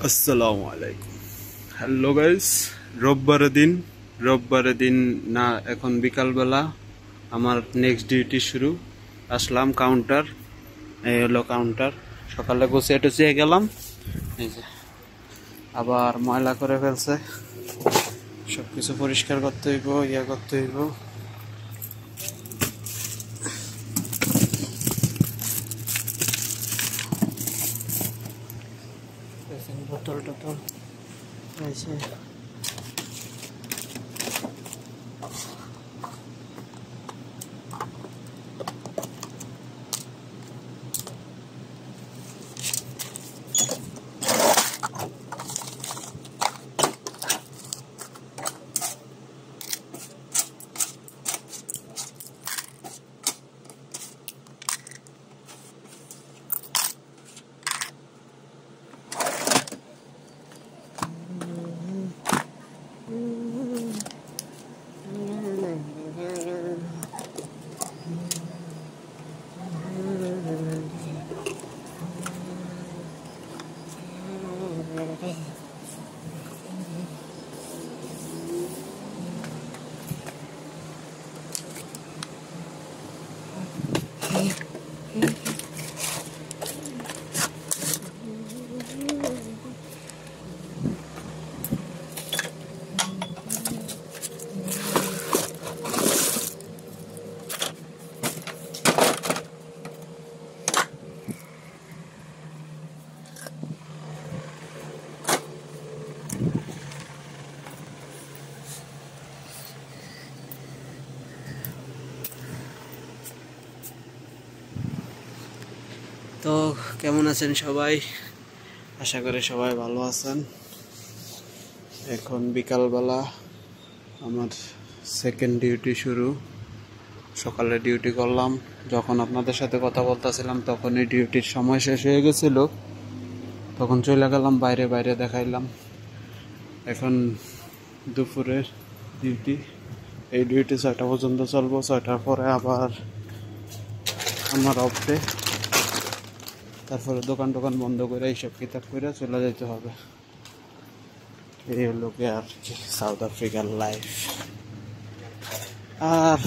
আসসালামু আলাইকুম। Hello guys, রোববারের দিন না, এখন বিকালবেলা আমার নেক্সট ডিউটি শুরু। আসলাম কাউন্টার, এই হলো কাউন্টার। সকালে গুছিয়ে টুছিয়ে গেলাম, এই যে আবার ময়লা করে ফেলছে। সব কিছু পরিষ্কার করতে হইব, করতে হইব। বোতল টোতল আছে। তো কেমন আছেন সবাই? আশা করি সবাই ভালো আছেন। এখন বিকালবেলা আমার সেকেন্ড ডিউটি শুরু। সকালে ডিউটি করলাম, যখন আপনাদের সাথে কথা বলতেছিলাম তখনই ডিউটির সময় শেষ হয়ে গেছিল। তখন চলে গেলাম বাইরে, দেখাইলাম। এখন দুপুরের ডিউটি, এই ডিউটি 6টা পর্যন্ত চলবো। 6টার পরে আবার আমার অফ ডে। তারপরে দোকান বন্ধ করে এইসব কিতাব করে চলে যেতে হবে। এই হলো কি আর কি সাউথ আফ্রিকার লাইফ। আর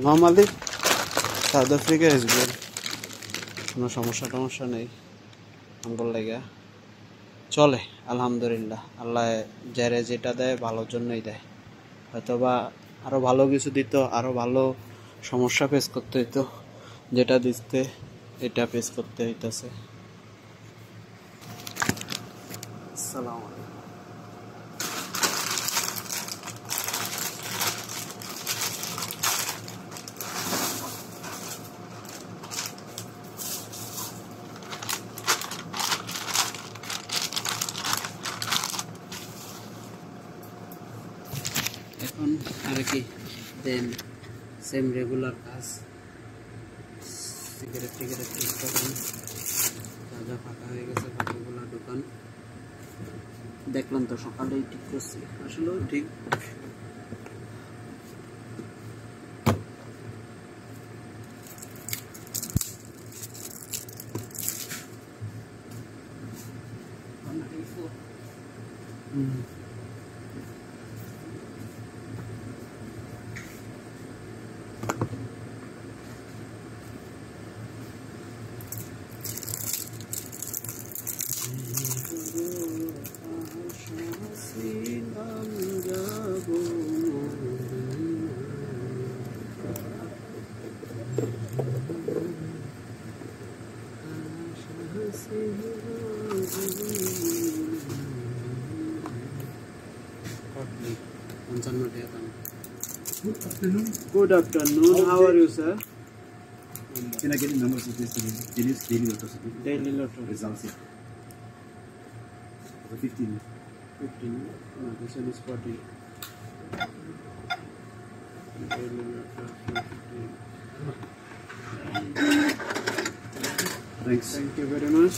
normally South Africa is good, কোনো সমস্যা নেই। আমগোর লাগা চলে আলহামদুলিল্লাহ। আল্লাহ যারে যেটা দেয় ভালোর জন্যই দেয়। হয়তোবা আরো ভালো কিছু দিত, আরো ভালো সমস্যা ফেস করতে হইতো, যেটা দিতে এটা ফেস করতে হইতেছে। আসসালামু আলাইকুম। এখন আর কি দেন সেম রেগুলার কাজ, সিগারেট ঠিক করেন। যা ফাঁকা হয়ে গেছে বাকিগুলো দোকান দেখলাম তো সকালেই ঠিক করছি, আসলে ঠিক। Good afternoon. How are you, sir? Can I get the numbers of this daily lotto? Daily lotto. Results here. 15. No, this one is 40. Daily lotto 15. Thanks. Thank you very much.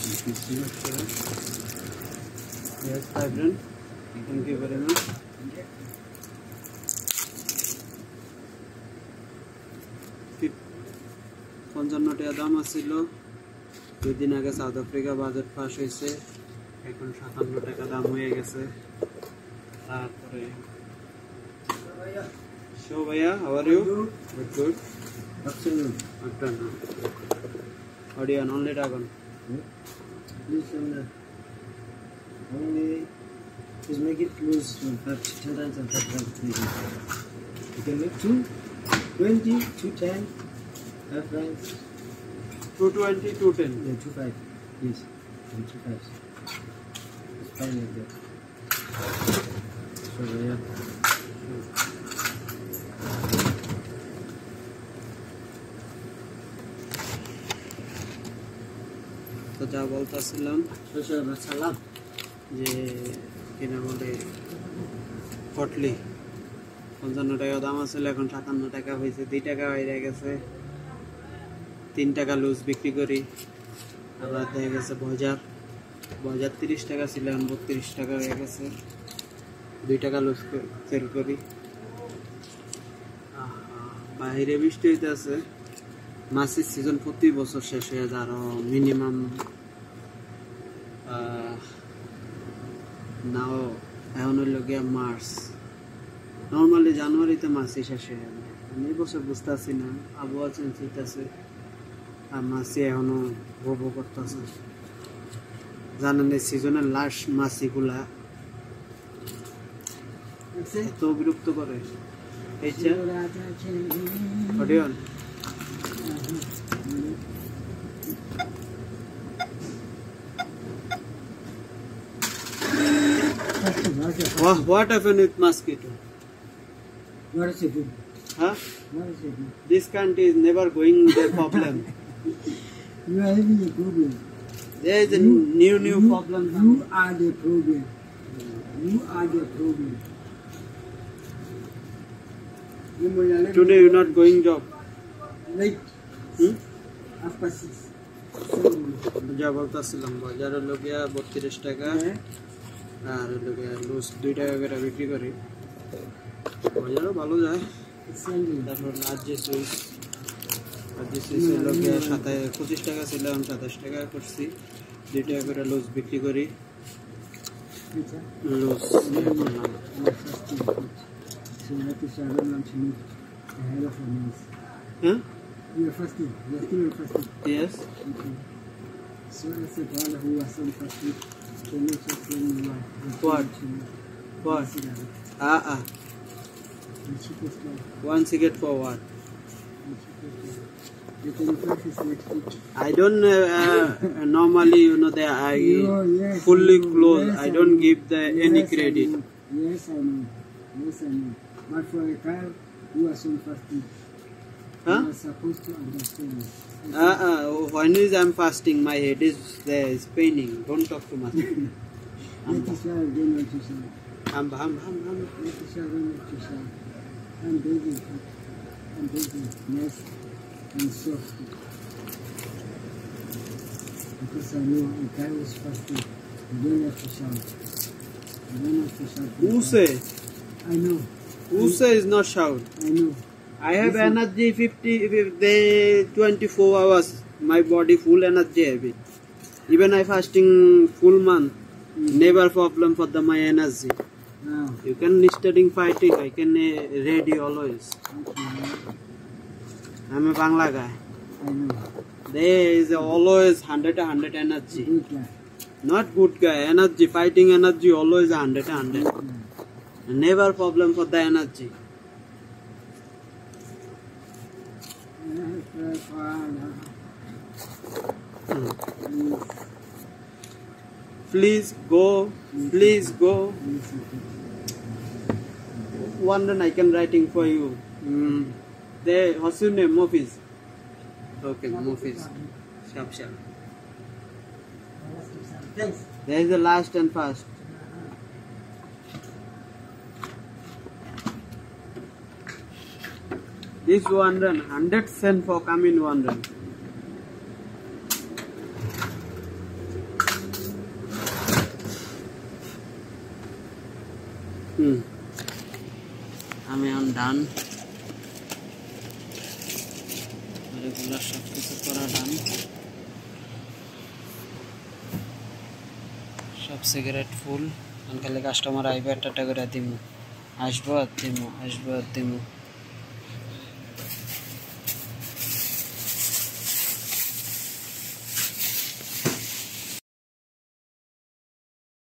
Yes, my friend. Thank you very much. 55 টাকা দাম আছিল। 2 দিন আগে south Africa budget pass হয়েছে। এখন 57 টাকা দাম হয়ে গেছে। তারপরে So Bhaiya, how are you? Good. Afternoon. Afternoon. Audio on, only dragon. Please only just make it close to 10 times and 5 times. You can make 220, 210, 5 times. 220, 210. Yeah, 25. Please. And 25. It's fine like that. So yeah. তো যা বলতেছিলাম সালাম যে কিনা বলে পটলি 55 টাকা দাম আছিল, এখন 57 টাকা হয়েছে, 2 টাকা বাইরে গেছে। 3 টাকা লুজ বিক্রি করি। আবার দেখা গেছে বাজার 30 টাকা ছিল, এখন 32 টাকা হয়ে গেছে। 2 টাকা লুজ সেল করি। বাইরে বৃষ্টি হইতেছে। মাছের সিজন প্রতি বছর শেষ হয়ে যায়, আরো মিনিমাম নাও এখন হইল গিয়া মার্চ, নর্মালি জানুয়ারিতে মাছই শেষ হয়ে যাবে। আমি এই বছর বুঝতেছি না, আবহাওয়া চেঞ্জ হইতেছে আর মাছি এখনো ভোগ করতেছে। জানেন এই সিজনের লাস্ট মাছিগুলা এত বিরক্ত করে। এইটা অডিয়ন what happened with mosquito? What is it? Huh? What is it? This country is never going the problem. You are having a problem. There is a new problem. You are the problem. You are the problem. Today you're not going job. Late. After 6. যা বলতেছিলাম বাজারের lochia 32 টাকা আর lochia loose 2 টাকা করে বিক্রি করি। বাজারও ভালো যায়। তারপর আজকে সুইচ লোকিয়া 25 টাকা ছিল, আমি 27 টাকা করছি। 2 টাকা করে লুজ বিক্রি করি। লুজ হ্যাঁ? You are fasting. You are still fasting. Yes. Okay. So I said, Allah who was on fasting, can you just tell me why? What? What? The cheapest one. 1 cigarette for what? The cheapest one. The 25 is next week. I don't normally, they I Yes, fully I know. close. Yes, I don't know. give the any Yes, I credit. know. Yes, I know. Yes, I know. But for a child who was on fasting, Huh? you are supposed to understand. When is I'm fasting, my head is there, is paining. Don't talk too much. That is why I don't want to shout. Hum. That is why I don't want to shout. I'm bathing. I'm bathing. Nice and soft. Because I know a guy was fasting. You don't have to shout. You don't have to shout. Who say? I know. Who say is not shout? I know. I have Listen. energy 24 hours. My body full energy have it. Even I fasting full month. Never problem for my energy. Now, You can studying fighting. I can ready always. okay, I'm a Bangla guy. I know. There is always 100 energy. Good guy. Not good guy. Energy, fighting energy always 100. Never problem for the energy. Please go. One run I can writing for you. There, what's your name? Mofis. Okay, Mofis. Sharp. Thanks. There is the last and fast. This 1 run, 100 cent for coming 1 run. আমি এখন ডান, regular সব কিছু করা ডান, সব সব cigarette ফুল, খালি customer আইবে একটা করে দিমু, আসবো আর দিমু, আসবো আর দিমু।